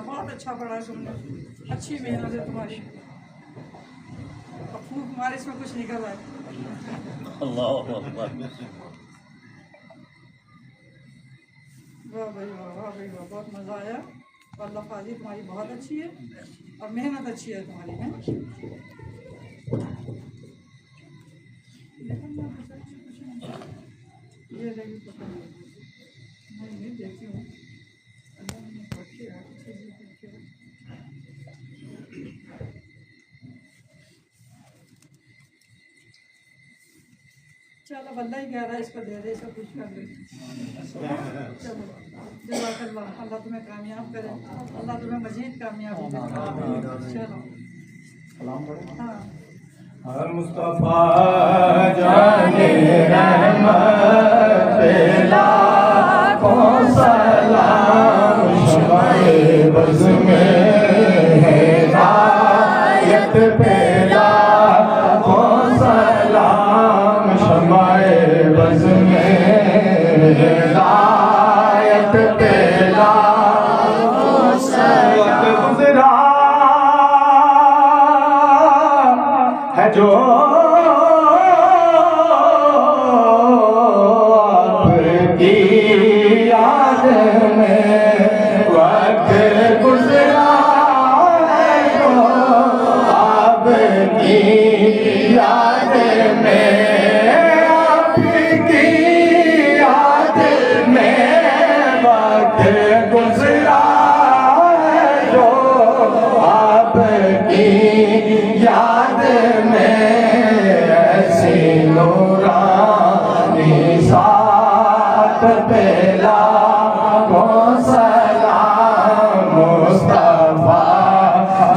بہت اچھا پڑھا تم نے، اچھی محنت ہے تمہاری. خوب ہمارے اس میں کچھ نکل آئے. اللہ اکبر. واہ بھائی واہ، واہ بھائی واہ، بہت مزہ آیا. اور لفاظی تمہاری بہت اچھی ہے اور محنت اچھی ہے تمہاری. یہ رہی میں دیکھتی ہوں. چلو بندہ ہی کہہ رہا ہے اس کو دے دے، اس کو کچھ کر دے. چلو جزاک اللہ، اللہ تمہیں کامیاب کرے، اللہ تمہیں مزید کامیاب کرے. چلو ہاں. مصطفیٰ جانے رحمت پہ لاکھوں سلام، شمع بز میں ہدایت پہ لاکھوں سلام، شمع بز میں ہدایت پہ لاکھوں سلام. گزرا ہے جو آپ کی یاد میں وقت گزرا ہے، جو آپ کی یاد میں، آپ کی یاد میں وقت گزرا ہے، جو آپ کی یاد میں. ایسی نورانی ذات پہ لاکھوں سلام، مصطفیٰ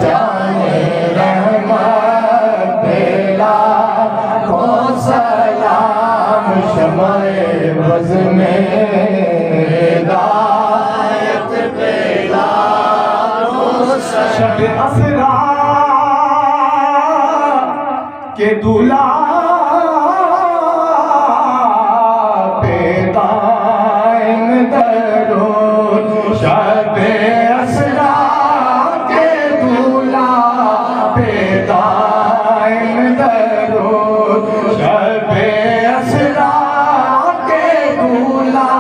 جانے رحمت پہ لاکھوں سلام، شمع بز میں ہدایت پہ لاکھوں سلام. شب اسرا کہ دلہا پہ دائم درود، شب اسرا کہ دلہا پہ دائم درود، شب اسرا کہ دلہا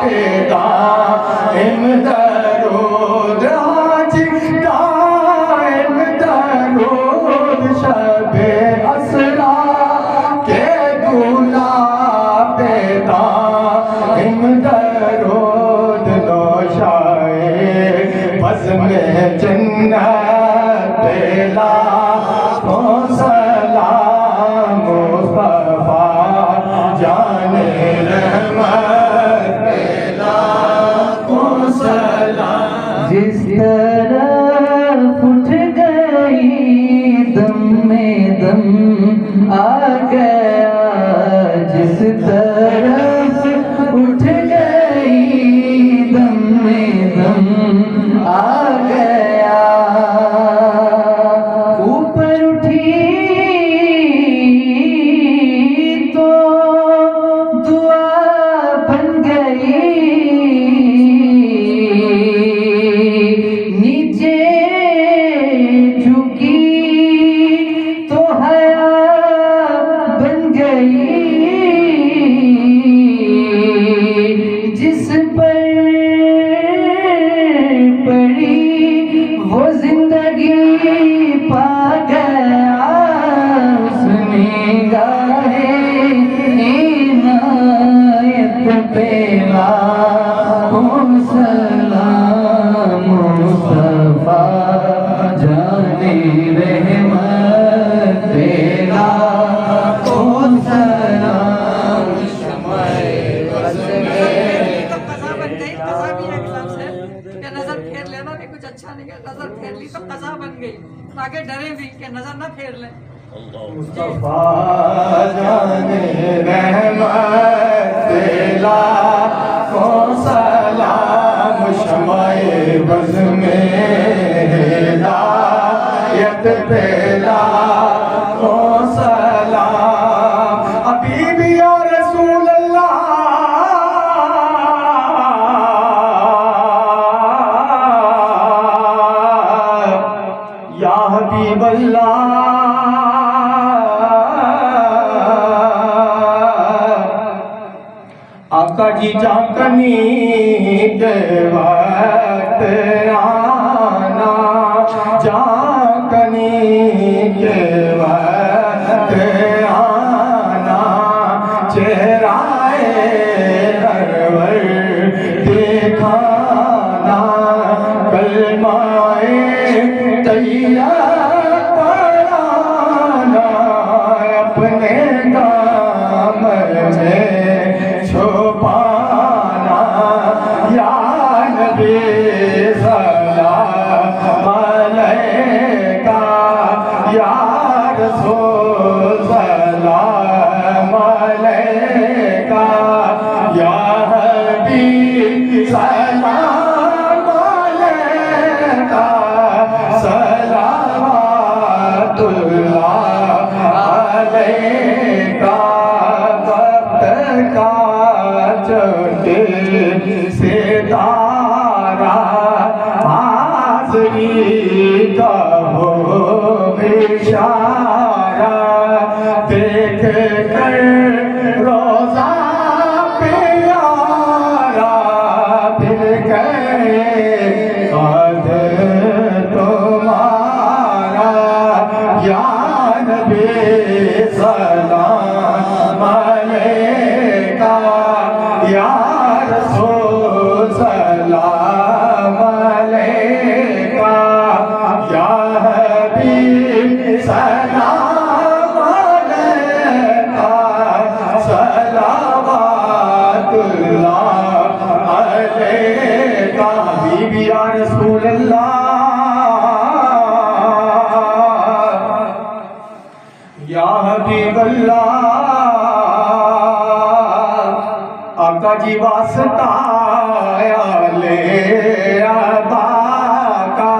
پہ دائم درود، آج دائم درود، شب اسرا کے دلہا پہ دائم درود. نوشائے بزم جنت پہ لاکھوں سلام، مصطفیٰ جانے رحمت پہ لاکھوں سلام. جس طرف میں دم آ گیا جس طرف اٹھ گئی دم میں دم آ گیا اوپر اٹھی تو دعا بن گئی نیچے جھکی تو حیا بن گئی جس پر پڑی وہ زندگی پا گیا اس نے گاہے عنایت پہ لاکھوں سلام مصطفیٰ جانے رحمت پہ لاکھوں سلام تو قضا بن گئی قضا بھی ایک لفظ ہے کہ نظر پھیر لینا بھی کچھ اچھا نہیں ہے نظر پھیر لی تو قضا بن گئی تاکہ ڈرے بھی کہ نظر نہ پھیر لیں مصطفیٰ جانے رحمت پہ لاکھوں سلام شمع بز میں ہدایت پہ لاکھوں سلام حبیب یا رسول اللہ یا حبیب اللہ آقا جی چاکنی کے وقت آنا چاکنی کے وقت آنا چہرہ انور دکھانا کلمہ طیبہ پڑھانا اپنے کام میں چھپانا یا نبی سلام علیکہ یا رسول سلام علیکہ یا حبیب سلام علیکہ صلوات اللہ علیکہ وقت کا چوٹے ستارہ حاضری کا ہو اشارہ دیکھ کر روزہ پیارا پھر گئے قد تمہارا یا نبی سلام علیکہ یا رسول سلام علیکہ یا حبیب سلام علیکہ صلوات اللہ علیکہ حبیب یا رسول اللہ یا حبیب اللہ آقا جی واسطہ لے عطا کا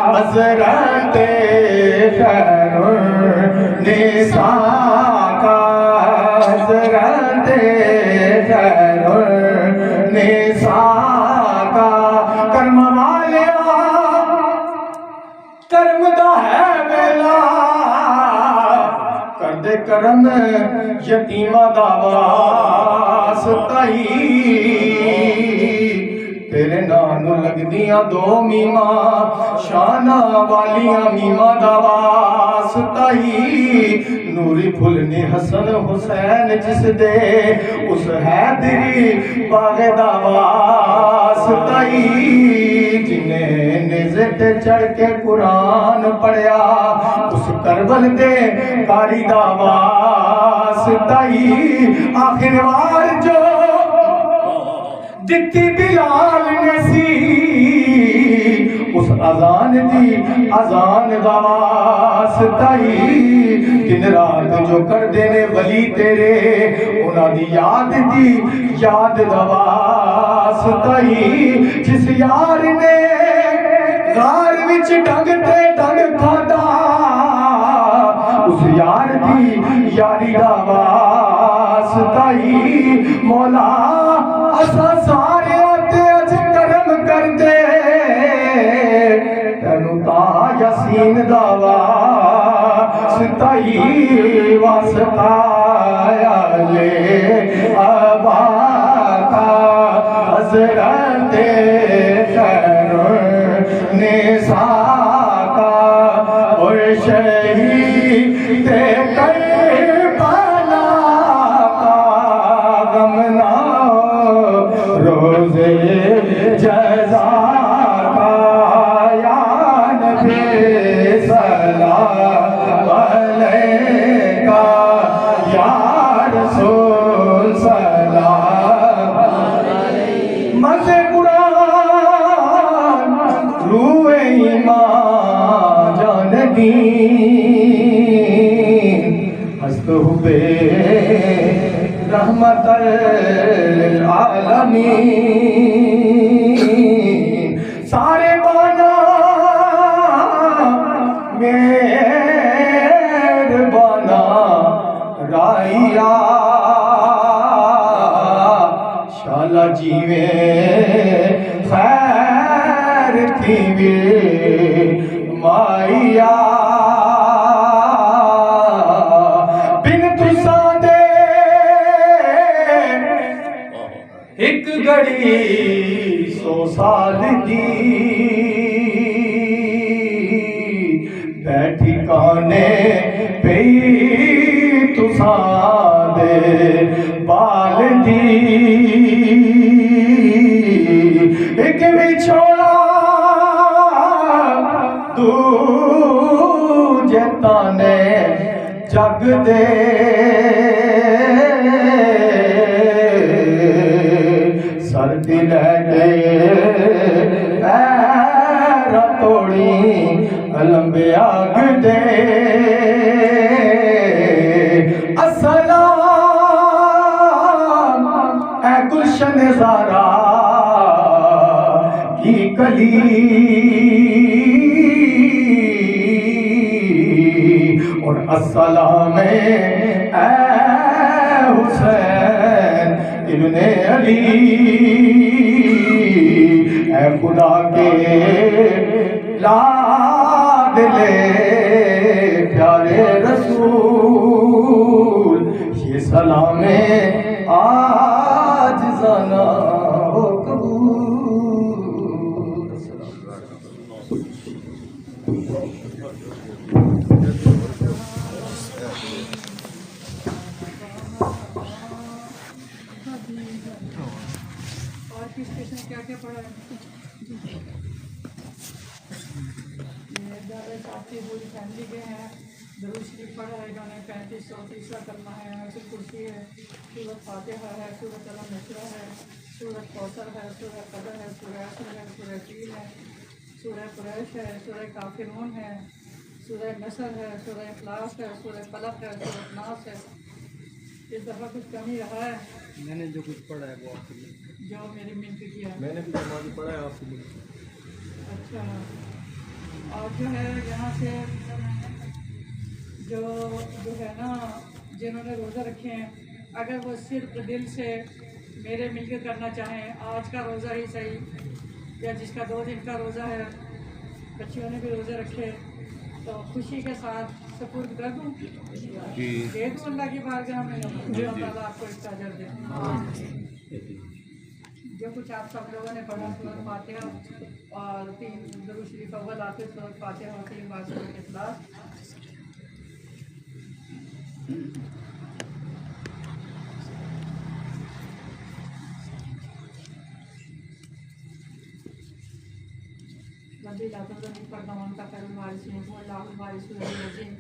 حضرت خیر النساء کا حضرت خیر النساء کا کرم والے کرم دا ہے ویلا کردے کرم یتیمہ دا واسطائی تیرے نانو لگ دیاں دو میمہ شانہ والیاں میمہ دا واسطائی نوری پھلنے حسن حسین جس دے اس حیدری باغ دا واسطائی جنہیں نزت چڑھ کے قرآن پڑھیا اس کربل دے کاری دا واسطائی آخر وار جو دتی بلال نے سی اس اس اذان دی اذان دا واسطہ ہی دن رات جو کر دینے ولی تیرے انہاں دی یاد دی یاد دا واسطہ ہی جس یار نے غار وچ ڈنگ تے ڈنگ کھادا اس یار دی یاری دا واسطہ ہی مولا اسا سارے تے اج کرم کر دے تینو تا یاسین دا واسطہ ہی واسطہ لے ابا کا حضرت خیر نساء کا اور شہید کربلا کا غم نہ روز جزا کا یا نبی سلام علیکہ یا رسول سلام علیکہ مزے قرآن روح ایمان جان دین ہست ہوئے رحمت للعالمین سارے بانا میر بانا رائیا شالا جیوے خیر تھیوے مائیا ایک گھڑی 100 سال دی بیٹھی کانے پئی تساں دے بال دی ایک وچھوڑا دوجے تانے جگ دے سردی لے پیر توڑی لمبے آگ دے السلام اے گلشن زارا کی کلی اور السلام اے حسین ابن علی اے خدا کے لاڈلے پیارے رسول یہ سلام آج زنا ہو قبول اور کس کیا کیا پڑھا ہے دادا صاحب کی پوری فیملی کے ہیں درود شریف پڑھا ہے انہوں نے 3530 کلمہ ہے آیت کرسی ہے سورۃ فاتحہ ہے سورۃ النصر ہے سورۃ کوثر ہے سورۃ قدر ہے سورۃ عصر ہے سورۃ فیل ہے سورۃ قریش ہے سورۃ کافرون ہے سورۃ نصر ہے سورۃ اخلاص ہے سورۃ فلق ہے سورۃ ناس ہے اس دفعہ کچھ کمی رہا ہے میں نے جو کچھ پڑھا ہے وہ آپ کے لیے جو میری منت کیا میں نے بھی نماز پڑھا ہے آپ کے لیے اچھا اور جو ہے یہاں سے جو ہے نا جنہوں نے روزہ رکھے ہیں اگر وہ صرف دل سے میرے مل کے کرنا چاہیں آج کا روزہ ہی صحیح یا جس کا 2 دن کا روزہ ہے بچیوں نے بھی روزے رکھے تو خوشی کے ساتھ سپورٹ کر دوں دے دوں اللہ کی بارگاہ میں اللہ تعالیٰ آپ کو اس کا اجر دے جو کچھ آپ سب لوگوں نے پڑھا سورۃ فاتحہ اور 3 درود شریف اول آتے سورۃ فاتحہ اور 3 بار سورۃ اخلاص ربی لا تذر فردا وانت خیر الوارثین واللہ الوارث الرحیم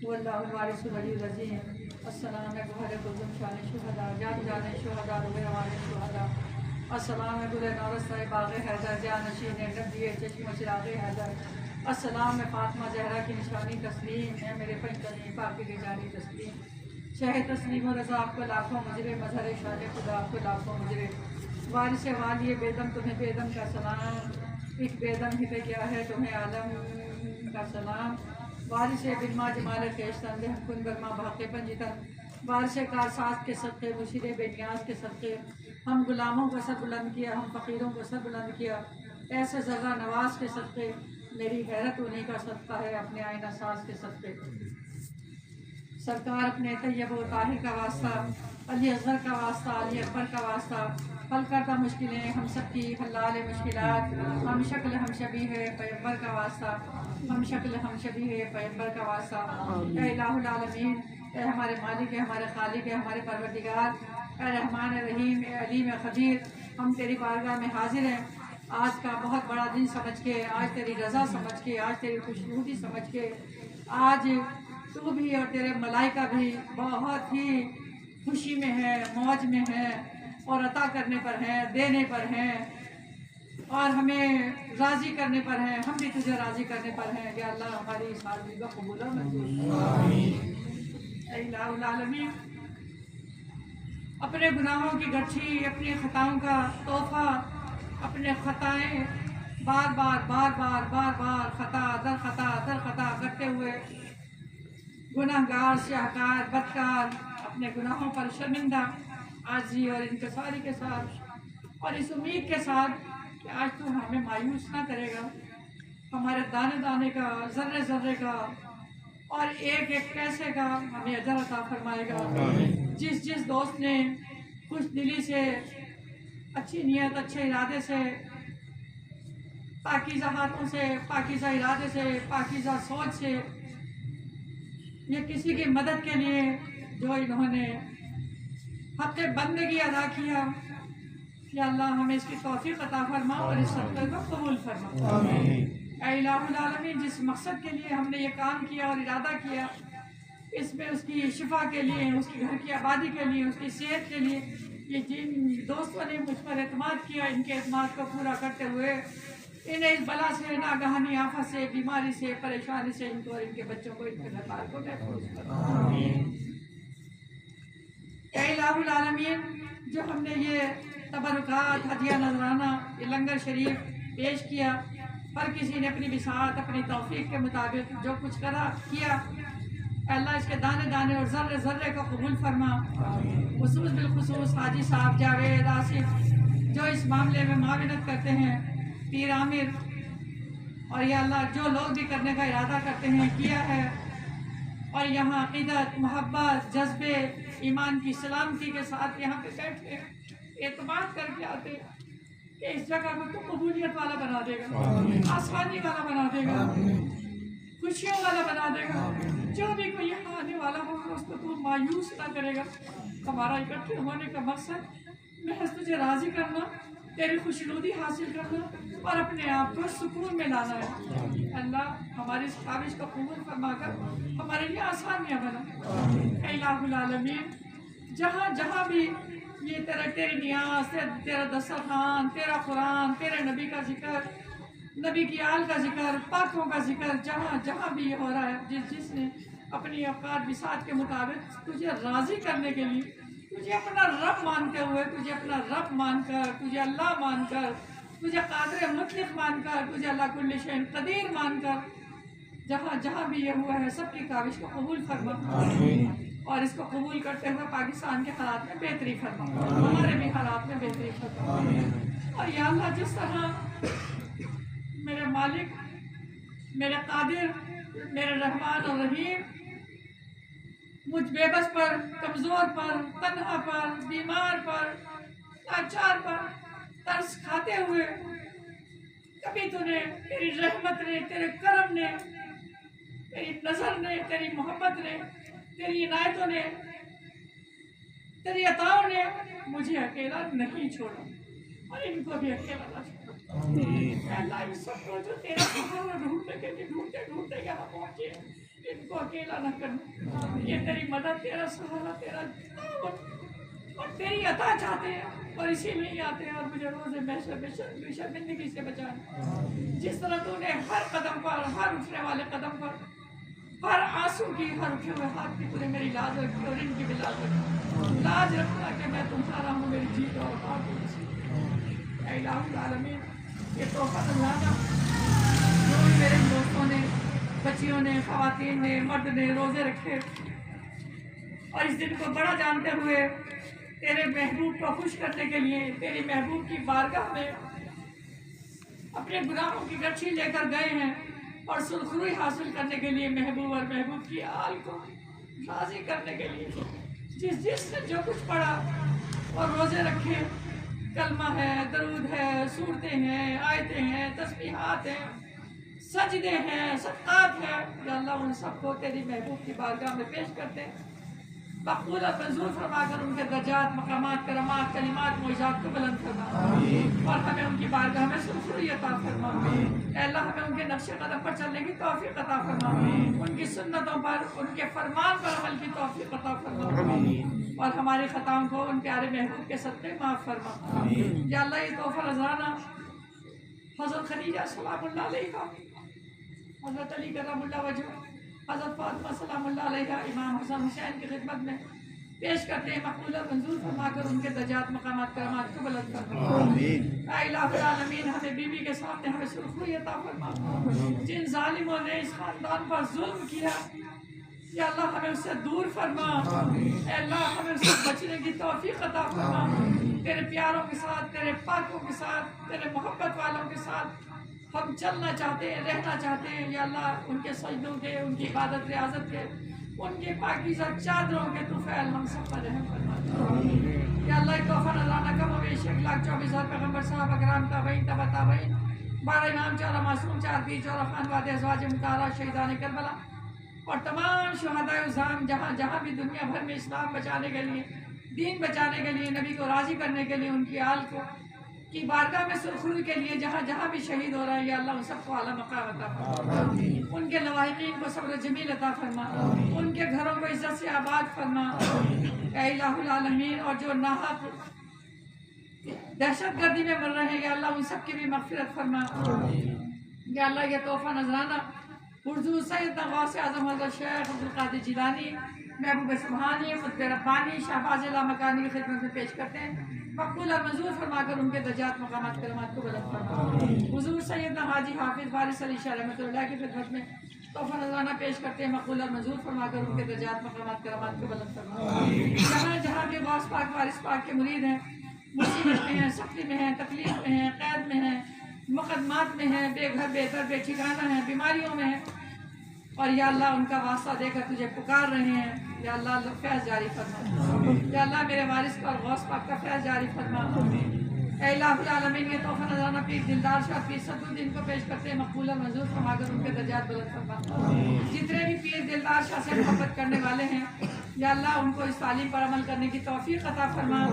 واللہ الوارث الرحیم السلام علیکم شان شہداء جان شہداء روح والے شہداء السلام گل نورس باغ حیدر جانشین نبی چشم چراغ حیدر السلام فاطمہ زہرا کی نشانی تسلیم ہے میرے پنجنی پاکی کی جانی تسلیم شہ تسلیم و رضا آپ کو لاکھوں مجرے مظہر شان خدا آپ کو لاکھوں مجرے وارث والی بیدم تمہیں بیدم کا سلام ایک بیدم ہی پہ کیا ہے تمہیں عالم کا سلام وارث بنما جمال خیشتن بے کن برما بھاقے پنجتن وارث کارساز کے صدقے مشیر بے نیاز کے صدقے ہم غلاموں کو سر بلند کیا ہم فقیروں کو سر بلند کیا ایسے ذرہ نواز کے صدقے میری حیرت انہیں کا صدقہ ہے اپنے آئینہ ساز کے صدقے سرکار اپنے طیب و طاہر کا واسطہ علی اصغر کا واسطہ علی اکبر کا واسطہ حل کرتا مشکلیں ہم سب کی حلال مشکلات ہم شکل ہم شبیہ پیغمبر کا واسطہ ہم شکل ہم شبیہ پیغمبر کا واسطہ اے الہ العالمین اے ہمارے مالک ہے ہمارے خالق ہے ہمارے پروردگار اے رحمان رحیم اے علیم خبیر ہم تیری بارگاہ میں حاضر ہیں آج کا بہت بڑا دن سمجھ کے آج تیری رضا سمجھ کے آج تیری خوشنودی سمجھ کے آج تو بھی اور تیرے ملائکہ بھی بہت ہی خوشی میں ہے موج میں ہے اور عطا کرنے پر ہیں دینے پر ہیں اور ہمیں راضی کرنے پر ہیں ہم بھی تجھے راضی کرنے پر ہیں یا اللہ ہماری اس حاضری کا قبول و منظور اے الہ العالمین اپنے گناہوں کی گٹھی اپنی خطاؤں کا تحفہ اپنے خطائیں بار بار خطا در خطا کرتے ہوئے گناہگار شاہکار بدکار اپنے گناہوں پر شرمندہ عاجزی اور انکساری کے ساتھ اور اس امید کے ساتھ کہ آج تو ہمیں مایوس نہ کرے گا ہمارے دانے دانے کا ذرے ذرے کا اور ایک ایک پیسے کا ہمیں اجر عطا فرمائے گا جس دوست نے خوش دلی سے اچھی نیت اچھے ارادے سے پاکیزہ ہاتھوں سے پاکیزہ ارادے سے پاکیزہ سوچ سے یا کسی کی مدد کے لیے جو انہوں نے حق بندگی ادا کیا یا اللہ ہمیں اس کی توفیق عطا فرما اور اس صدقے کو قبول فرما اے الہ العالمین جس مقصد کے لیے ہم نے یہ کام کیا اور ارادہ کیا اس میں اس کی شفا کے لیے اس کی گھر کی آبادی کے لیے اس کی صحت کے لیے یہ جن دوستوں نے مجھ پر اعتماد کیا ان کے اعتماد کو پورا کرتے ہوئے انہیں اس بلا سے ناگہانی آفت سے بیماری سے پریشانی سے ان کو اور ان کے بچوں کو ان کے گھر بار کو محفوظ کرنا اے الہ العالمین جو ہم نے یہ تبرکات ہدیہ نذرانہ یہ لنگر شریف پیش کیا ہر کسی نے اپنی بساط اپنی توفیق کے مطابق جو کچھ کیا اے اللہ اس کے دانے دانے اور ذرے ذرے کو قبول فرما خصوص بالخصوص حاجی صاحب جاوید آصف جو اس معاملے میں معاونت کرتے ہیں پیر عامر اور یا اللہ جو لوگ بھی کرنے کا ارادہ کرتے ہیں کیا ہے اور یہاں عقیدت محبت جذبے ایمان کی سلامتی کے ساتھ یہاں پہ بیٹھے اعتماد کر کے آتے کہ اس جگہ کو تو قبولیت والا بنا دے گا آسانی والا بنا دے گا خوشیوں والا بنا دے گا جو بھی کوئی یہاں آنے والا ہوگا اس کو تو مایوس نہ کرے گا ہمارا اکٹھے ہونے کا مقصد محض تجھے راضی کرنا تیری خوشنودی حاصل کرنا اور اپنے آپ کو سکون میں لانا ہے اللہ ہماری اس خواہش کو قبول فرما کر ہمارے لیے آسانیاں بنا اے الہ العالمین جہاں جہاں بھی یہ تیری نیاز تیرا دسترخوان تیرا قرآن تیرے نبی کا ذکر نبی کی آل کا ذکر پاکوں کا ذکر جہاں جہاں بھی یہ ہو رہا ہے جس نے اپنی اوقات بساط کے مطابق تجھے راضی کرنے کے لیے تجھے اپنا رب مانتے ہوئے تجھے اپنا رب مان کر تجھے اللہ مان کر تجھے قادر مطلق مان کر تجھے اللہ کل شیء قدیر مان کر جہاں جہاں بھی یہ ہوا ہے سب کی کاوش کو قبول فرما اور اس کو قبول کرتے ہوئے پاکستان کے حالات میں بہتری فرما ہمارے بھی حالات میں بہتری فرما اور یا اللہ جس طرح میرے مالک میرے قادر میرے رحمان اور رحیم مجھ بے بس پر کمزور پر تنہا پر بیمار پر لاچار پر ترس کھاتے ہوئے کبھی تو نے تیری رحمت نے تیرے کرم نے تیری نظر نے تیری محبت نے تیری عنایتوں نے تیری عطاؤں نے مجھے اکیلا نہیں چھوڑا اور ان کو بھی اکیلا نہ چھوڑا اللہ اس سب کو جو تیرا سہارا ڈھونڈتے کے لیے ڈھونڈتے یہاں پہنچے ان کو اکیلا نہ کرنا یہ تیری مدد تیرا سہارا تیرا اور تیری عطا چاہتے ہیں اور اسی میں ہی آتے ہیں اور مجھے روز بے شرمندگی سے بچانا۔ جس طرح تو نے ہر قدم پر، ہر اٹھنے والے قدم پر، ہر آنسو کی، ہر اٹھے ہوئے ہاتھ کی تُونے میری لاز رکھی اور ان کی بھی لاز رکھی۔ لاز رکھنا کہ میں تمہارا ہوں، میری جیت اور بات ہوں اسی۔ اے الہ العالمین، یہ تحفہ نذرانہ جو بھی میرے دوستوں نے، بچیوں نے، خواتین نے، مرد نے روزے رکھے اور اس دن کو بڑا جانتے ہوئے تیرے محبوب کو خوش کرنے کے لیے تیری محبوب کی بارگاہ میں اپنے گناہوں کی گٹھی لے کر گئے ہیں اور سرخروئی حاصل کرنے کے لیے محبوب اور محبوب کی آل کو راضی کرنے کے لیے جس نے جو کچھ پڑھا اور روزے رکھے، کلمہ ہے، درود ہے، سورتیں ہیں، آیتیں ہیں، تسبیحات ہیں، سجدے ہیں، صدقات ہیں، یا اللہ ان سب کو تیری محبوب کی بارگاہ میں پیش کرتے ہیں، مقبول اور منظور فرما کر ان کے درجات، مقامات، کرامات، کلمات، معجزات کو بلند فرما اور ہمیں ان کی بارگاہ میں سرخروئی عطا فرما۔ اے اللہ ہمیں ان کے نقش قدم پر چلنے کی توفیق عطا فرما، ان کی سنتوں پر، ان کے فرمان پر عمل کی توفیق عطا فرما اور ہماری خطاؤں کو ان پیارے محبوب کے صدقے معاف فرما۔ یا اللہ یہ تحفہ نذرانہ حضرت خدیجہ سلام اللہ علیہا، حضرت علی کرم اللہ وجہہ، حضرت فاطمہ سلام اللہ علیہا، امام حسن حسین کی خدمت میں پیش کرتے ہیں، مقبول اور منظور فرما کر ان کے درجات، مقامات، کرامات کو بلند فرما۔ اے الہ العالمین، ہمیں بیوی کے سامنے ہمیں سرخروئی عطا فرما۔ جن ظالموں نے اس خاندان پر ظلم کیا، یا اللہ ہمیں اس سے دور فرما۔ اے اللہ ہمیں اس سے بچنے کی توفیق عطا فرما۔ تیرے پیاروں کے ساتھ، تیرے پاکوں کے ساتھ، تیرے محبت والوں کے ساتھ ہم چلنا چاہتے ہیں، رہنا چاہتے ہیں، یا اللہ ان کے سجدوں کے، ان کی عبادت ریاضت کے، ان کے پاکیزہ چادروں کے تو فعل ہم سب پر رحم فرما۔ یا اللہ ایک تحفہ نذرانہ کم و بیش 1,24,000 پیغمبر صحابہ کرام، تابعین، تبع تابعین، 12 امام، 14 معصوم، 4 پیر، 14 خانواد ازواج مطہرہ، شہیدان کربلا اور تمام شہداء عظام جہاں جہاں بھی دنیا بھر میں اسلام بچانے کے لیے، دین بچانے کے لیے، نبی کو راضی کرنے کے لیے، ان کی آل کو کی بارگاہ میں سرخروئی کے لیے جہاں جہاں بھی شہید ہو رہے ہیں، یا اللہ ان سب کو اعلیٰ مقام عطا فرما، ان کے لواحقین کو صبر جمیل عطا فرما، ان کے گھروں کو عزت سے آباد فرما۔ اے الہ العالمین، اور جو ناحق دہشت گردی میں مر رہے ہیں، یا اللہ ان سب کی بھی مغفرت فرما۔ یا اللہ یہ تحفہ نذرانہ حضور سیدنا غوث اعظم حضرت شیخ عبدالقادر جیلانی، محبوب سبحانی، قطب ربانی، شہباز لامکانی کی خدمت میں پیش کرتے ہیں، مقبول اور منظور فرما کر ان کے درجات، مقامات، کرامات کو بلند فرما۔ حضور سیدنا حاجی حافظ فارس علی شاہ رحمۃ اللہ کی خدمت میں تحفہ نذرانہ پیش کرتے ہیں، مقبول اور منظور فرما کر ان کے درجات، مقامات، کرامات کو بلند فرما۔ جہاں جہاں بھی غوث پاک، وارث پاک کے مرید ہیں، مصیبت میں ہیں، سختی میں ہیں، تکلیف میں ہیں، قید میں ہیں، مقدمات میں ہیں، بے گھر بے در بے ٹھکانہ ہیں، بیماریوں میں ہیں، اور یا اللہ ان کا واسطہ دے کر تجھے پکار رہے ہیں، یا اللہ فیض جاری فرما۔ یا اللہ میرے وارث کا اور غوث پاک کا فیض جاری فرما۔ اے الہ العالمین یہ تحفہ نذرانہ پیر دلدار شاہ پیر صدر الدین کو پیش کرتے ہیں، مقبول اور منظور فرما کر ان کے درجات بلند فرما۔ جتنے بھی پیر دلدار شاہ سے محبت کرنے والے ہیں، یا اللہ ان کو اس تعلیم پر عمل کرنے کی توفیق عطا فرما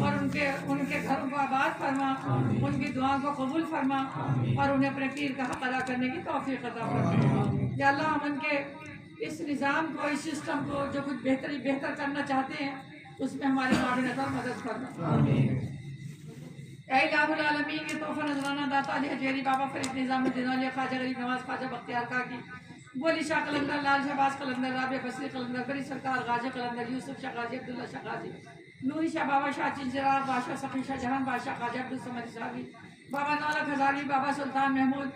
اور ان کے گھروں کو آباد فرما، ان کی دعاؤں کو قبول فرما اور انہیں اپنے پیر کا حق ادا کرنے کی توفیق عطا فرما۔ یا اللہ ہم ان کے اس نظام کو، اس سسٹم کو جو کچھ بہتر کرنا چاہتے ہیں، اس میں ہمارے معاونت مدد کرنا۔ اے الہ العالمین یہ تحفہ نذرانہ داتا علی حجیری، بابا فرید نظام الدین علی، خواجہ غریب نواز، خواجہ بختیار کاکی، بولی شاہ قلندر، لال شہباز قلندر، رابع بصری قلندر، بری سرکار غازی قلندر، یوسف شاہ غازی، عبداللہ شاہ غازی، نوری شاہ، بابا شاہ چنچراغ، بادشاہ سخی شاہ جہان، بادشاہ خواجہ عبدالصمد صاحبی، بابا نولک ہزاری، بابا سلطان محمود،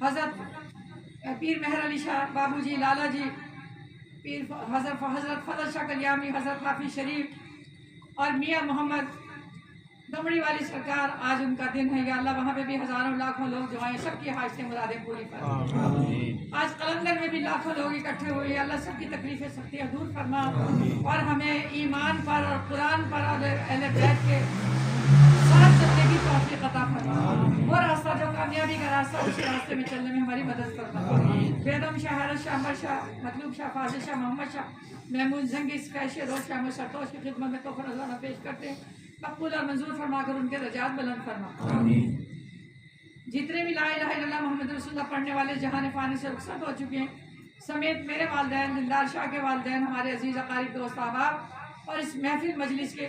حضرت پیر مہر علی شاہ، بابو جی، لالا جی، پیر حضرت فضل شاہ کلیامی، حضرت حافظ شریف اور میاں محمد دمڑی والی سرکار، آج ان کا دن ہے، یا اللہ وہاں پہ بھی ہزاروں لاکھوں لوگ جو ہیں، سب کی حاجتیں مرادیں پوری فرما۔ آج قلندر میں بھی لاکھوں لوگ اکٹھے ہوئے، یا اللہ سب کی تکلیفیں سختیاں دور فرما اور ہمیں ایمان پر اور قرآن پر اور اہل بیت کے ساتھ چلنے کی توفیق عطا فرما۔ وہ راستہ جو کامیابی کا راستہ، اسی راستے میں چلنے میں ہماری مدد فرما۔ بیدم شاہ، حیرت شاہ، عمر شاہ، مطلوب شاہ، فاضل شاہ، محمد شاہ، محمود زنگی، فیش روز شاہ، سرتوش کی خدمت میں تحفہ نذرانہ پیش کرتے ہیں، مقبول اور منظور فرما کر ان کے درجات بلند فرما۔ جتنے بھی لا الہ الا اللہ محمد رسول اللہ پڑھنے والے جہان فانی سے رخصت ہو چکے ہیں، سمیت میرے والدین، دلدار شاہ کے والدین، ہمارے عزیز اقارب، دوست، احباب اور اس محفل مجلس کے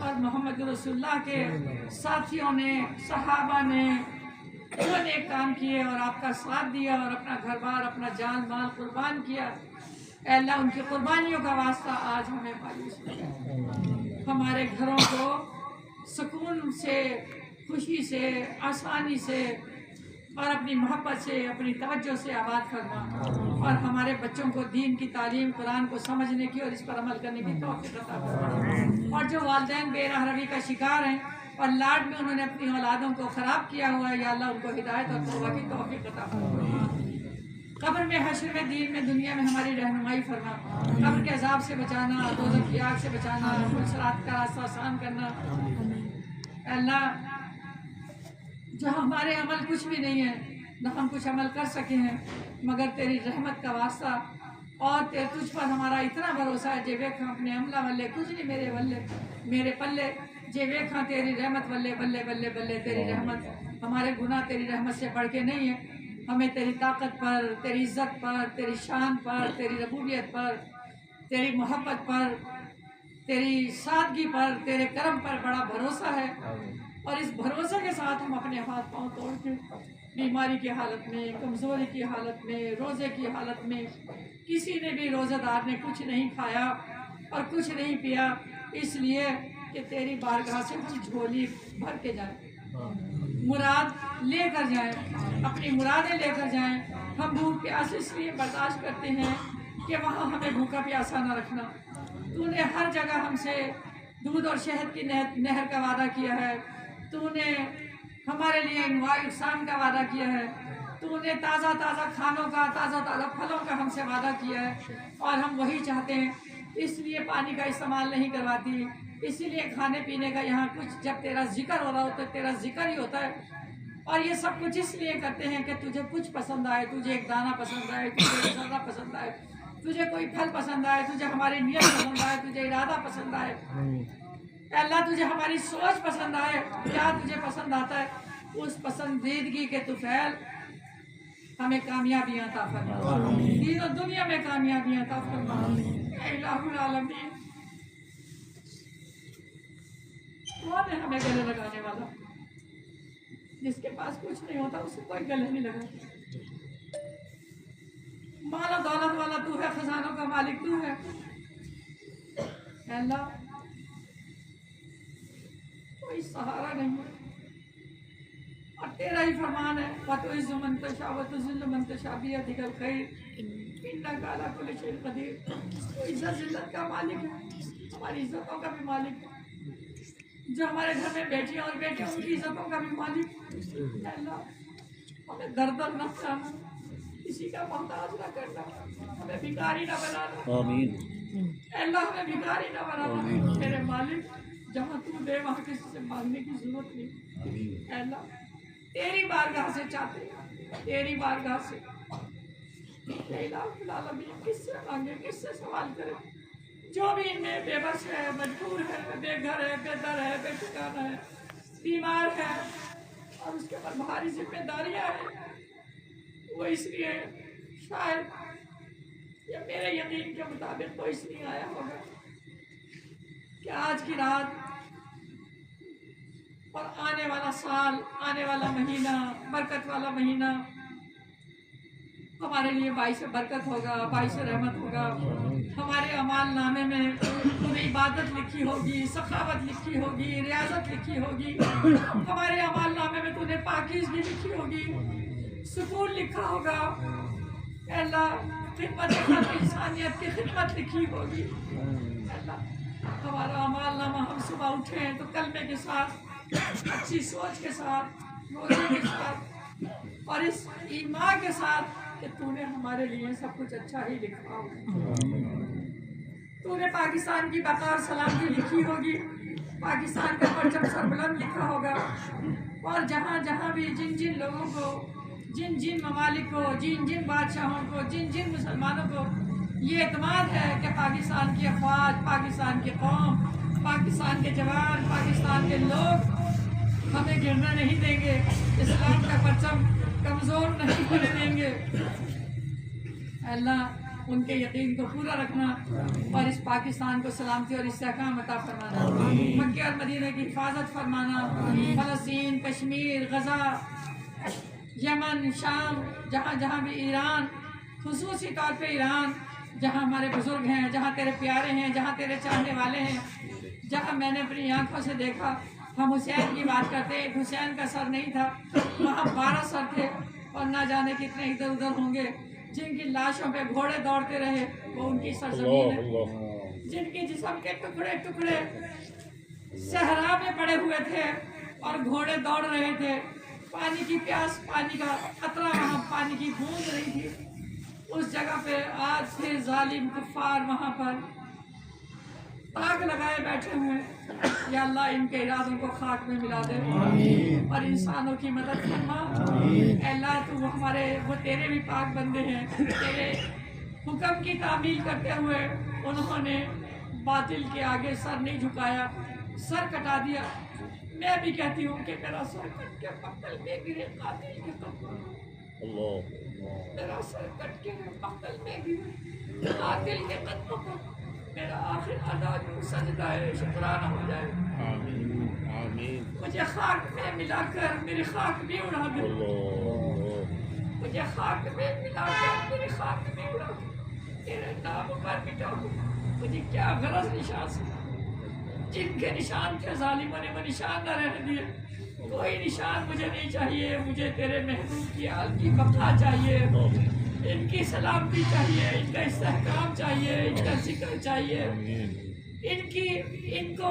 اور محمد رسول اللہ کے ساتھیوں نے، صحابہ نے جو نیک کام کیے اور آپ کا ساتھ دیا اور اپنا گھر بار، اپنا جان مال قربان کیا، اے اللہ ان کی قربانیوں کا واسطہ آج ہمیں مایوس کر، ہمارے گھروں کو سکون سے، خوشی سے، آسانی سے اور اپنی محبت سے، اپنی توجہ سے آباد فرما، اور ہمارے بچوں کو دین کی تعلیم، قرآن کو سمجھنے کی اور اس پر عمل کرنے کی توفیق عطا فرما، اور جو والدین بے راہ روی کا شکار ہیں اور لاڈ میں انہوں نے اپنی اولادوں کو خراب کیا ہوا ہے، یا اللہ ان کو ہدایت اور توبہ کی توفیق عطا فرما، قبر میں، حشر میں، دین میں، دنیا میں ہماری رہنمائی فرما، قبر کے عذاب سے بچانا، دوزخ کی آگ سے بچانا، صراط کا راستہ آسان کرنا، اے اللہ جو ہمارے عمل کچھ بھی نہیں ہے، نہ ہم کچھ عمل کر سکے ہیں مگر تیری رحمت کا واسطہ، اور تجھ پر ہمارا اتنا بھروسہ ہے جے ویکھاں اپنے عملہ ولے کچھ نہیں میرے ولے میرے پلے، جے ویکھاں تیری رحمت ولے بلے بلے بلے، تیری رحمت ہمارے گناہ تیری رحمت سے بڑھ کے نہیں ہے، ہمیں تیری طاقت پر، تیری عزت پر، تیری شان پر، تیری ربوبیت پر، تیری محبت پر، تیری سادگی پر، تیرے کرم پر بڑا بھروسہ ہے، اور اس بھروسے کے ساتھ ہم اپنے ہاتھ پاؤں توڑ کے بیماری کی حالت میں، کمزوری کی حالت میں، روزے کی حالت میں، کسی نے بھی روزہ دار نے کچھ نہیں کھایا اور کچھ نہیں پیا، اس لیے کہ تیری بارگاہ سے ہم جھولی بھر کے جائیں، مراد لے کر جائیں، اپنی مرادیں لے کر جائیں، ہم بھوک پیاس اس لیے برداشت کرتے ہیں کہ وہاں ہمیں بھوکا پیاسا نہ رکھنا، تو نے ہر جگہ ہم سے دودھ اور شہد کی نہر کا وعدہ کیا ہے، تو نے ہمارے لیے انواع اقسام کا وعدہ کیا ہے، تو نے تازہ تازہ کھانوں کا، تازہ تازہ پھلوں کا ہم سے وعدہ کیا ہے، اور ہم وہی چاہتے ہیں، اس لیے پانی کا استعمال نہیں کرواتی، اسی لیے کھانے پینے کا یہاں کچھ جب تیرا ذکر ہو رہا ہوتا ہے تیرا ذکر ہی ہوتا ہے، اور یہ سب کچھ اس لیے کرتے ہیں کہ تجھے کچھ پسند آئے، تجھے ایک دانہ پسند آئے، تجھے ایک ذرہ پسند آئے، تجھے کوئی پھل پسند آئے، تجھے ہماری نیت پسند آئے، تجھے ارادہ پسند آئے، اے اللہ تجھے ہماری سوچ پسند آئے، کیا تجھے پسند آتا ہے، اس پسندیدگی کے طفیل ہمیں کامیابیاں عطا فرما، دین و دنیا میں کامیابیاں عطا فرما، اے الہ العالمین، کون ہے ہمیں گلے لگانے والا؟ جس کے پاس کچھ نہیں ہوتا اسے کوئی گلے نہیں لگا، مال و دولت والا تو ہے، خزانوں کا مالک تو ہے، اے اللہ کوئی سہارا نہیں ہے، اور تیرا ہی فرمان ہے، وَتُعِزُّ مَن تَشَاءُ وَتُذِلُّ مَن تَشَاءُ بِيَدِكَ الْخَيْرُ إِنَّكَ عَلَىٰ كُلِّ شَيْءٍ قَدِيرٌ، تو عزت ذلت کا مالک ہے، ہماری عزتوں کا بھی مالک ہے، جو ہمارے گھر میں بیٹیاں اور بیٹے ان کی عزتوں کا بھی مالک ہے، اے اللہ ہمیں در در نہ جانا، کسی کا محتاج نہ کرنا، ہمیں بھکاری نہ بنانا، آمین، اے اللہ ہمیں بھکاری نہ بنانا، میرے مالک جہاں تو دے وہاں کسی سے مانگنے کی ضرورت نہیں، اے اللہ تیری بارگاہ سے چاہتے ہیں، تیری بارگاہ سے، اے الہ العالمین کس سے مانگے، کس سے سوال کرے، جو بھی ان میں بے بس ہے، مجبور ہے، بے گھر ہے، بے در ہے، بے ٹھکانہ ہے، بیمار ہے، اور اس کے اوپر بھاری ذمہ داریاں ہیں، وہ اس لیے شاید یا میرے یقین کے مطابق تو اس لیے آیا ہوگا کہ آج کی رات اور آنے والا سال، آنے والا مہینہ، برکت والا مہینہ ہمارے لیے باعث برکت ہوگا، باعث رحمت ہوگا، ہمارے اعمال نامے میں تمہیں عبادت لکھی ہوگی، سخاوت لکھی ہوگی، ریاضت لکھی ہوگی، ہمارے اعمال نامے میں تمہیں پاکیزگی لکھی ہوگی، سکون لکھا ہوگا، اے اللہ خدمت خلق انسانیت کی خدمت لکھی ہوگی، اے اللہ ہمارا اعمال نامہ ہم صبح اٹھیں تو کلمے کے ساتھ، اچھی سوچ کے ساتھ، روزے کے ساتھ، اور اس ایمان کے ساتھ کہ تو نے ہمارے لیے سب کچھ اچھا ہی لکھا ہوگا، تو نے پاکستان کی بقا اور سلامتی لکھی ہوگی، پاکستان کا پرچم سربلند لکھا ہوگا، اور جہاں جہاں بھی جن جن لوگوں کو، جن جن ممالک کو، جن جن بادشاہوں کو، جن جن مسلمانوں کو یہ اعتماد ہے کہ پاکستان کی افواج، پاکستان کی قوم، پاکستان کے جوان، پاکستان کے لوگ ہمیں گرنا نہیں دیں گے، اسلام کا پرچم کمزور نہیں ہونے دیں گے، اے اللہ ان کے یقین کو پورا رکھنا اور اس پاکستان کو سلامتی اور استحکام عطا فرمانا، مکہ اور مدینہ کی حفاظت فرمانا، فلسطین، کشمیر، غزہ، یمن، شام، جہاں جہاں بھی ایران، خصوصی طور پہ ایران، جہاں ہمارے بزرگ ہیں، جہاں تیرے پیارے ہیں، جہاں تیرے چاہنے والے ہیں، جہاں میں نے اپنی آنکھوں سے دیکھا، ہم حسین کی بات کرتے، ایک حسین کا سر نہیں تھا، وہاں 12 سر تھے اور نہ جانے کتنے ادھر ادھر ہوں گے، جن کی لاشوں پہ گھوڑے دوڑتے رہے، وہ ان کی سرزمین ہے، جن کے جسم کے ٹکڑے ٹکڑے صحرا میں پڑے ہوئے تھے اور گھوڑے دوڑ رہے تھے، پانی کی پیاس، پانی کا قطرہ، وہاں پانی کی بوند نہیں تھی، اس جگہ پہ آج سے ظالم کفار وہاں پر آگ لگائے بیٹھے ہوئے، یا اللہ ان کے ارادوں کو خاک میں ملا دے اور انسانوں کی مدد فرما، اے اللہ تو وہ تیرے بھی پاک بندے ہیں، تیرے حکم کی تعمیل کرتے ہوئے انہوں نے باطل کے آگے سر نہیں جھکایا، سر کٹا دیا۔ میں بھی کہتی ہوں کہ میرا سر کٹ کے مقتل میں گرے قاتل کے قدموں، میرا سر کٹ کے مقتل میں گرے قاتل کے قدموں کو میرا آخر ادا جو سجدہ ہے شکرانہ ہو جائے، مجھے خاک میں ملا کر میری خاک بھی اڑا دے، مجھے خاک میں ملا کر میری خاک بھی اڑا دے، تیرے نام پر مٹا دے، مجھے کیا غرض نشان سے جن کے نشان تھے ظالموں نے وہ نشان نہ رہنے دیے، کوئی نشان مجھے نہیں چاہیے، مجھے تیرے محبوب کی آل کی بقا چاہیے، ان کی سلامتی چاہیے، ان کا استحکام چاہیے، ان کا ذکر چاہیے، ان کو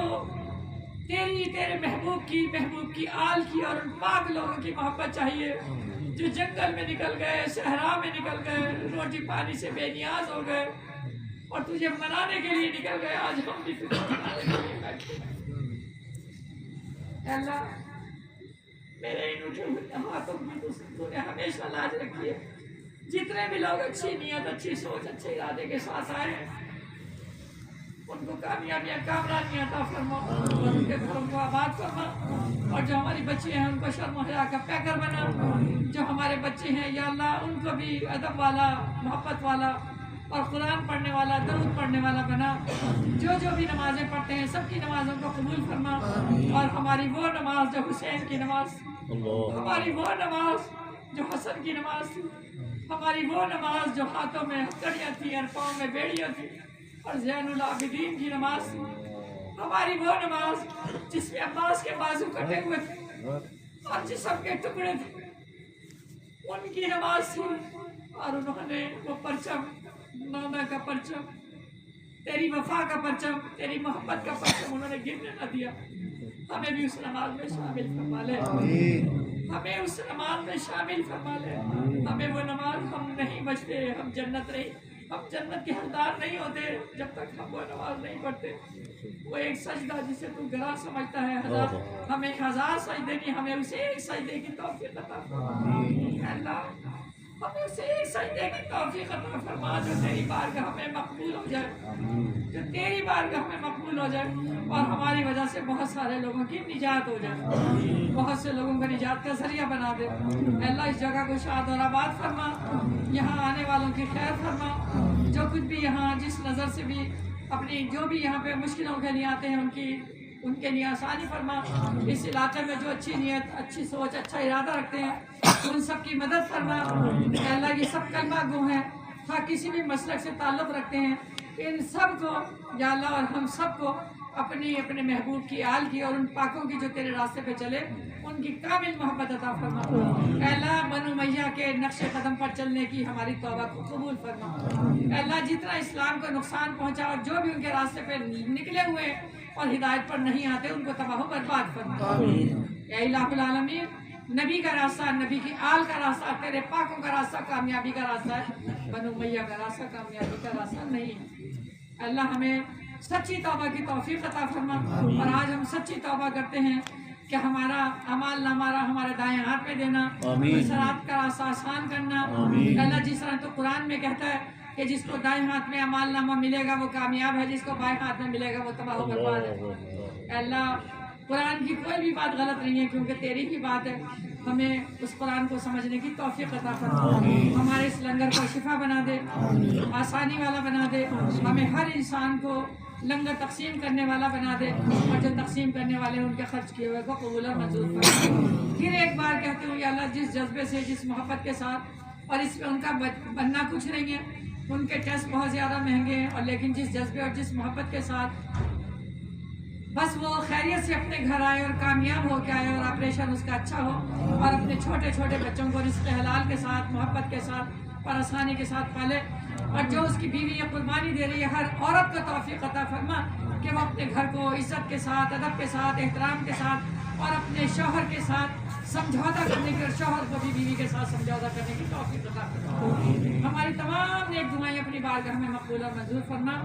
تیرے محبوب کی آل کی اور ان پاک لوگوں کی محبت چاہیے جو جنگل میں نکل گئے، صحرا میں نکل گئے، روٹی پانی سے بے نیاز ہو گئے اور تجھے منانے کے لیے نکل گئے، آج ہم بھی تجھے منانے کے لیے بیٹھے۔ اے اللہ میرے ان اٹھے ہوئے ہاتھوں کی تو نے ہمیشہ لاج رکھی ہے، جتنے بھی لوگ اچھی نیت، اچھی سوچ، اچھے ارادے کے ساتھ آئے ہیں ان کو کامیابیاں، کامرانیاں عطا فرما اور ان کے گھروں کو آباد فرما، اور جو ہماری بچے ہیں ان کو شرم و حیا کا پیکر بنا، جو ہمارے بچے ہیں یا اللہ ان کو بھی ادب والا، محبت والا اور قرآن پڑھنے والا، درود پڑھنے والا بنا، جو بھی نمازیں پڑھتے ہیں سب کی نمازوں کو قبول فرما، اور ہماری وہ نماز جو حسین کی نماز، ہماری وہ نماز جو حسن کی نماز تھی، ہماری وہ نماز جو ہاتھوں میں ہتھکڑیاں تھیں اور پاؤں میں بیڑیاں تھیں اور زین العابدین کی نماز تھی، ہماری وہ نماز جس میں عباس کے بازو کٹے ہوئے تھے اور جسم کے ٹکڑے تھے، ان کی نماز تھی، اور انہوں نے وہ پرچم، نانا کا پرچم، تیری وفا کا پرچم، تیری محبت کا پرچم انہوں نے گرنے نہ دیا، ہمیں بھی اس نماز میں شامل فرما لے، ہمیں اس نماز میں شامل فرما لے، ہمیں وہ نماز ہم نہیں بچتے، ہم جنت کے حقدار نہیں ہوتے جب تک ہم وہ نماز نہیں پڑھتے، وہ ایک سجدہ جسے تو گراں سمجھتا ہے ہزار، ہمیں 1000 سجدے کی، ہمیں اسے ایک سجدے کی توفیق عطا فرما، اللہ ہمیں اسے ایک سجدے کی توفیق عطا فرما جو تیری بارگاہ میں مقبول ہو جائے، جو تیری بارگاہ میں مقبول ہو جائے اور ہماری وجہ سے بہت سارے لوگوں کی نجات ہو جائے، بہت سے لوگوں کو نجات کا ذریعہ بنا دے، اللہ اس جگہ کو شاد اور آباد فرما، یہاں آنے والوں کی خیر فرما، جو کچھ بھی یہاں جس نظر سے بھی اپنی جو بھی یہاں پہ مشکلوں کے لیے آتے ہیں ان کے لیے آسانی فرما، اس علاقے میں جو اچھی نیت، اچھی سوچ، اچھا ارادہ رکھتے ہیں ان سب کی مدد فرما، اے اللہ یہ سب کلمہ گو ہیں، ہاں کسی بھی مسلک سے تعلق رکھتے ہیں، ان سب کو یا اللہ اور ہم سب کو اپنے محبوب کی آل کی اور ان پاکوں کی جو تیرے راستے پہ چلے ان کی کامل محبت عطا فرما، اے اللہ بنو امیہ کے نقش قدم پر چلنے کی ہماری توبہ کو قبول فرما، اے اللہ جتنا اسلام کو نقصان پہنچا اور جو بھی ان کے راستے پہ نکلے ہوئے اور ہدایت پر نہیں آتے ان کو تباہ و برباد فرما، اے الہ العالمین نبی کا راستہ، نبی کی آل کا راستہ، تیرے پاکوں کا راستہ کامیابی کا راستہ ہے، بنو امیہ کا راستہ کامیابی کا راستہ نہیں ہے، اللہ ہمیں سچی توبہ کی توفیق عطا فرما، اور آج ہم سچی توبہ کرتے ہیں کہ ہمارا اعمال نامہ ہمارے دائیں ہاتھ میں دینا، صراط کا راستہ آسان کرنا، اللہ جس طرح تو قرآن میں کہتا ہے کہ جس کو دائیں ہاتھ میں اعمال نامہ ملے گا وہ کامیاب ہے، جس کو بائیں ہاتھ میں ملے گا وہ تباہ و برباد ہے، اللہ قرآن کی کوئی بھی بات غلط نہیں ہے کیونکہ تیری ہی بات ہے. ہمیں اس قرآن کو سمجھنے کی توفیق عطا فرما. ہمارے اس لنگر کو شفا بنا دے, آسانی والا بنا دے. ہمیں ہر انسان کو لنگر تقسیم کرنے والا بنا دے, اور جو تقسیم کرنے والے ان کے خرچ کیے ہوئے کو قبول اور منظور فرما. پھر ایک بار کہتے ہوں یا اللہ, جس جذبے سے, جس محبت کے ساتھ, اور اس میں ان کا بننا کچھ نہیں ہے, ان کے ٹیسٹ بہت زیادہ مہنگے ہیں, اور لیکن جس جذبے اور جس محبت کے ساتھ بس وہ خیریت سے اپنے گھر آئے اور کامیاب ہو کے آئے اور آپریشن اس کا اچھا ہو, اور اپنے چھوٹے چھوٹے بچوں کو رزق حلال کے ساتھ, محبت کے ساتھ اور آسانی کے ساتھ پالے. اور جو اس کی بیوی یہ قربانی دے رہی ہے, ہر عورت کو توفیق عطا فرما کہ وہ اپنے گھر کو عزت کے ساتھ, ادب کے ساتھ, احترام کے ساتھ اور اپنے شوہر کے ساتھ سمجھوتا کرنے کی, اور شوہر کو بھی بیوی کے ساتھ سمجھوتا کرنے کی توفیق عطا فرما. ہماری تمام نیک دعائیں اپنی بارگاہ میں مقبول اور منظور فرما.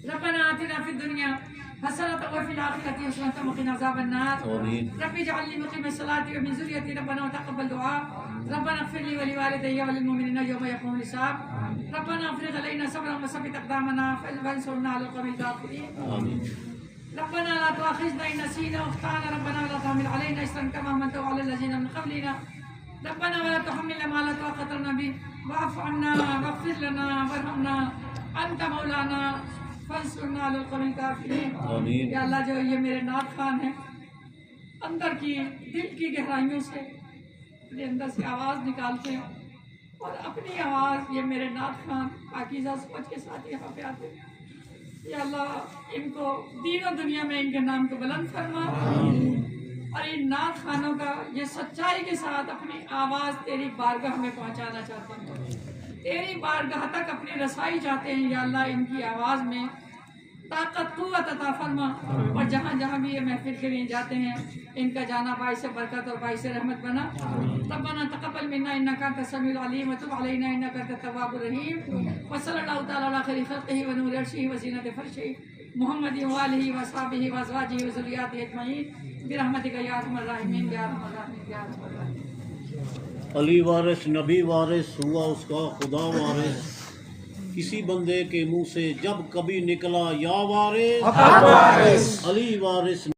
ربنا آتنا فی الدنیا حسنۃ وفی الآخرۃ حسنۃ وقنا عذاب النار. رب اجعلنی مقیم الصلاۃ ومن ذریتی ربنا وتقبل دعاء. ربنا اغفر لي ولوالدي وللمؤمنين يوم يقوم الحساب. ربنا افرغ علينا صبرا وثبت اقدامنا وانصرنا على القوم الكافرين. ربنا لا تؤاخذنا ان نسينا واخطانا. ربنا ولا تحمل علينا اصرا كما حملته على الذين من قبلنا. ربنا ولا تحملنا ما لا طاقة لنا به واعف عنا واغفر لنا وارحمنا انت مولانا فانصرنا على القوم الكافرين. یا اللہ, جو یہ میرے نعت خوان ہیں, اندر کی دل کی گہرائیوں سے اپنے اندر سے آواز نکالتے ہیں, اور اپنی آواز یہ میرے نعت خوان پاکیزہ سوچ کے ساتھ یہاں پہ آتے ہیں. یا اللہ, ان کو دین و دنیا میں ان کے نام کو بلند فرما, اور ان نعت خوانوں کا یہ سچائی کے ساتھ اپنی آواز تیری بارگاہ میں پہنچانا چاہتے ہیں, تیری بارگاہ تک اپنی رسائی چاہتے ہیں. یا اللہ, ان کی آواز میں طاقت قوت عطا فرما, اور جہاں جہاں بھی یہ محفل کے لیے جاتے ہیں ان کا جانا باعث برکت اور باعث رحمت بنا. ربنا تقبل منا انك انت السميع العليم وتب علينا انك انت التواب الرحيم. وصلى الله تعالى على خير خلقه ونور عرشه وزينة فرشه محمد وآله وأصحابه وأزواجه وذرياته أجمعين برحمتك يا أرحم الراحمين يا أرحم الراحمين يا أرحم الراحمين. علی وارث نبی وارث ہوا اس کا خدا وارث. کسی بندے کے منہ سے جب کبھی نکلا یا وارث, علی وارث.